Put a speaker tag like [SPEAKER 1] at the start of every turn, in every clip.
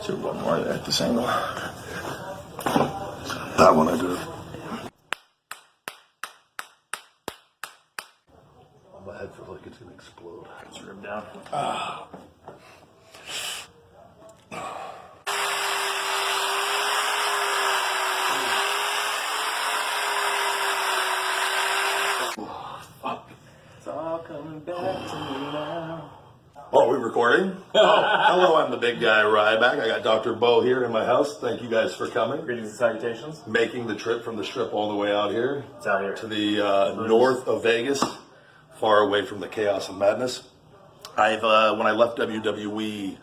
[SPEAKER 1] Do one more there at this angle.
[SPEAKER 2] That one I do. My head feels like it's gonna explode.
[SPEAKER 1] It's ripped down. It's all coming back to me now.
[SPEAKER 2] Oh, are we recording? Oh, hello, I'm the big guy, RYBACK. I got Dr. Bo here in my house. Thank you guys for coming.
[SPEAKER 1] Greetings and salutations.
[SPEAKER 2] Making the trip from the strip all the way out here.
[SPEAKER 1] It's out here.
[SPEAKER 2] To the north of Vegas, far away from the chaos and madness. When I left WWE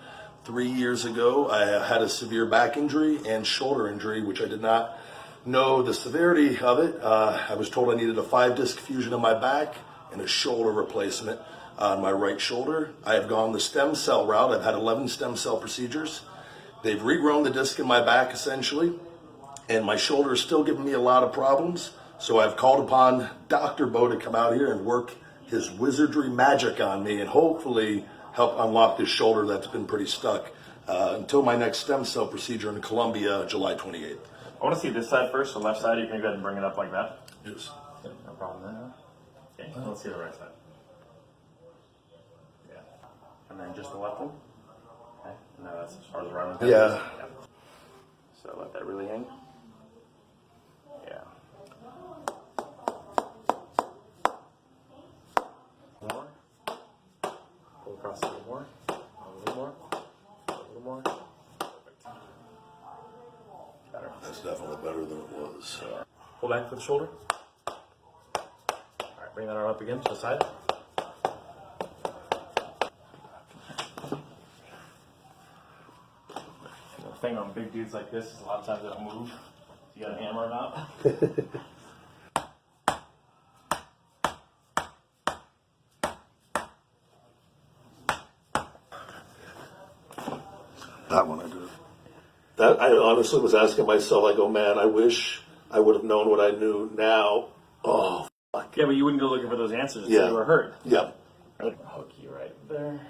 [SPEAKER 2] 3 years ago, I had a severe back injury and shoulder injury, which I did not know the severity of it. I was told I needed a 5-disc fusion in my back and a shoulder replacement on my right shoulder. I have gone the stem cell route. I've had 11 stem cell procedures. They've regrown the disc in my back essentially, and my shoulder is still giving me a lot of problems. So I've called upon Dr. Bo to come out here and work his wizardry magic on me and hopefully help unlock this shoulder that's been pretty stuck until my next stem cell procedure in Colombia, July 28th.
[SPEAKER 1] I want to see this side first, the left side. You can go ahead and bring it up like that.
[SPEAKER 2] Yes.
[SPEAKER 1] Yeah, no problem there. Okay, let's see the right side. Yeah. And then just the left one. Okay. No, that's as far as the right one goes.
[SPEAKER 2] Yeah.
[SPEAKER 1] So let that really hang. Yeah. More. Pull across a little more. A little more. A little more. Perfect. Better.
[SPEAKER 2] That's definitely better than it was.
[SPEAKER 1] Pull back for the shoulder. All right, bring that arm up again to the side. The thing on big dudes like this is a lot of times they don't move. You got a hammer them out.
[SPEAKER 2] That one I do. That I honestly was asking myself, I go, man, I wish I would have known what I knew now. Oh, fuck.
[SPEAKER 1] Yeah, but you wouldn't go looking for those answers if
[SPEAKER 2] Yeah.
[SPEAKER 1] you were hurt.
[SPEAKER 2] Yeah.
[SPEAKER 1] Hook you right there.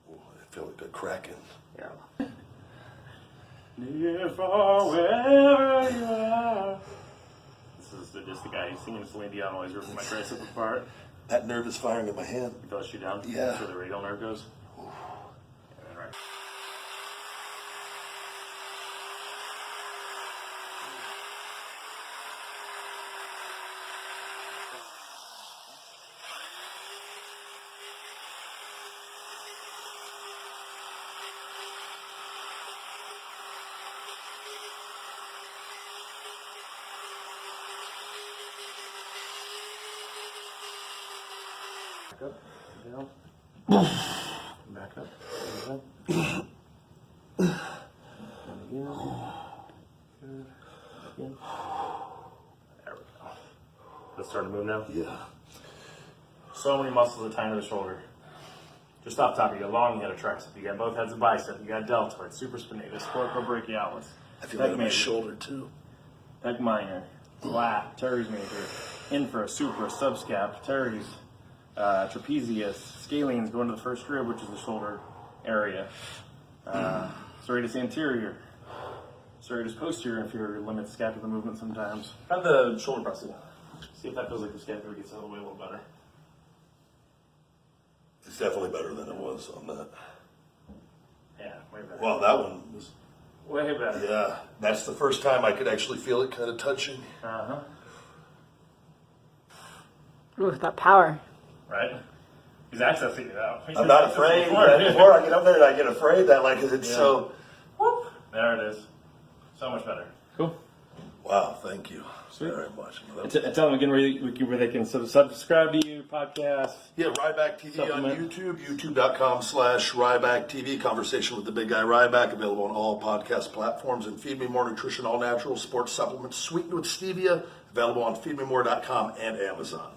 [SPEAKER 2] Ooh, I feel like a kraken.
[SPEAKER 1] Yeah. If or wherever you are. This is just the guy who's singing Celine Dion while he's ripping my tricep apart.
[SPEAKER 2] That nerve is firing in my hand.
[SPEAKER 1] You feel it shoot down?
[SPEAKER 2] Yeah.
[SPEAKER 1] That's where the radial nerve goes. And then right. Back up, down, back up, and again, good, again. There we go. Let's start to move now.
[SPEAKER 2] Yeah.
[SPEAKER 1] So many muscles are tied to the shoulder. Just off top, you got long, you got a tricep, you got both heads of bicep, you got deltoid, supraspinatus, coracobrachialis.
[SPEAKER 2] I feel that in my shoulder too.
[SPEAKER 1] Pec minor, lat, teres major, infra, supra, subscap, teres, trapezius, scalenes going to the first rib, which is the shoulder area. Serratus anterior, serratus posterior, inferior limits scapular movement sometimes. Try the shoulder pressing. See if that feels like the scapula gets out of the way a little better.
[SPEAKER 2] It's definitely better than it was on that.
[SPEAKER 1] Yeah, way better.
[SPEAKER 2] Wow, that one was.
[SPEAKER 1] Way better.
[SPEAKER 2] Yeah, that's the first time I could actually feel it kind of touching.
[SPEAKER 1] Uh-huh.
[SPEAKER 3] Ooh, that power.
[SPEAKER 1] Right? He's accessing it out.
[SPEAKER 2] I'm not afraid. Before I get up there, and I get afraid that, like, 'cause it's so.
[SPEAKER 1] Whoop. There it is. So much better. Cool.
[SPEAKER 2] Wow, thank you
[SPEAKER 1] Sweet.
[SPEAKER 2] very much.
[SPEAKER 1] Tell them again where they can subscribe to you, podcast.
[SPEAKER 2] Yeah, RYBACK TV on
[SPEAKER 1] Supplement.
[SPEAKER 2] YouTube, youtube.com/RYBACK TV. Conversation with the big guy RYBACK, available on all podcast platforms. And Feed Me More Nutrition, all natural sports supplements, sweetened with stevia, available on feedmemore.com and Amazon.